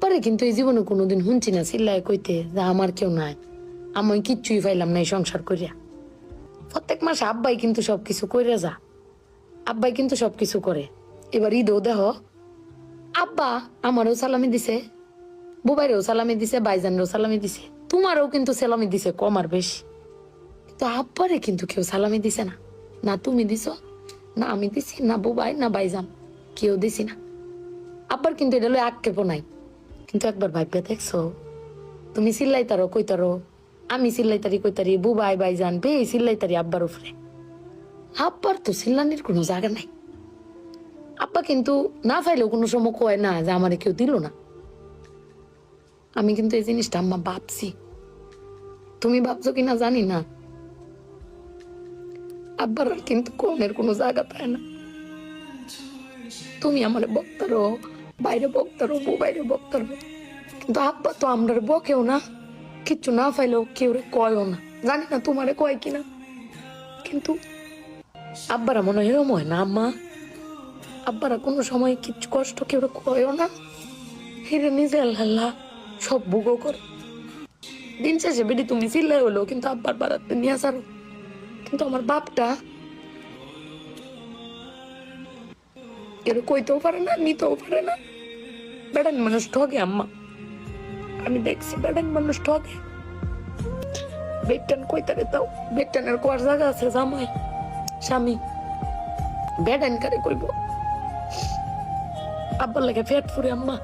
আব্বারে কিন্তু এই জীবনে কোনোদিন শুনছি না চিল্লায় কইতে যে আমার কেউ নাই, আমি কিচ্ছুই পাইলাম না এই সংসার করিয়া। প্রত্যেক মাসে আব্বাই কিন্তু সবকিছু কইরা যা, আব্বাই কিন্তু সবকিছু করে। এবার ঈদও দেহ আব্বা আমারও সালামি দিছে, বুবাইরেও সালামি দিছে, বাইজানরেও সালামি দিছে, তোমারও কিন্তু সালামি দিছে কম আর বেশি। কিন্তু আব্বারে কিন্তু কেউ সালামি দিছে না, না তুমি দিছ, না আমি দিছি, না বুবাই, না বাইজান, কেউ দিছি না। আব্বার কিন্তু এটা লই আক্ষেপও নাই। কিন্তু একবার ভাইবে দেখছো, তুমি চিল্লাইতারো কইতারো, আমি চিল্লাইতারি কইতারি, বুবাই বাইজান বে চিল্লাইতারি আব্বার উপরে। আব্বার তো চিল্লানির কোনো জায়গা নাই। আব্বা কিন্তু না পাইলেও কোনো সময় কয় না যে আমারে কেউ দিল না। আমি কিন্তু এই জিনিসটা আম্মা ভাবছি, তুমি ভাবছো কিনা জানি না। আব্বার আর কিন্তু কমের কোনো জায়গা পায় না। তুমি আমার বক্তারো, বাইরে বক্তারো, বাইরে বক্তারো, কিন্তু আব্বা তো আমরা বকেও না, কিচ্ছু না পাইলেও কেউ কয়ও না। জানি না তোমারে কয় কিনা, কিন্তু আব্বারা মনে হয় এরম হয় না আম্মা। আব্বারা কোনো সময় কিচ্ছু কষ্ট কেউ কয়ও না, হিরে নিজে আল্লাহ সব ভোগও করে। দিন শেষে বেটি তুমি চিল্লাই হলো কিন্তু আব্বার বাড়াতে নিয়ে আসারো। কিন্তু আমার বাপটা কেউ কইতেও পারে না, নিতেও পারে না। বেড়ান মানুষ ঠকে আম্মা, আমি দেখছি বেড়ান মানুষ ঠকে। বেটান কইতারে তাও বেটানের কোয়ার জায়গা আছে, জামাই স্বামী বেড়ান কারে কইব। আব্বার লাগে ফেট ফুরে আম্মা।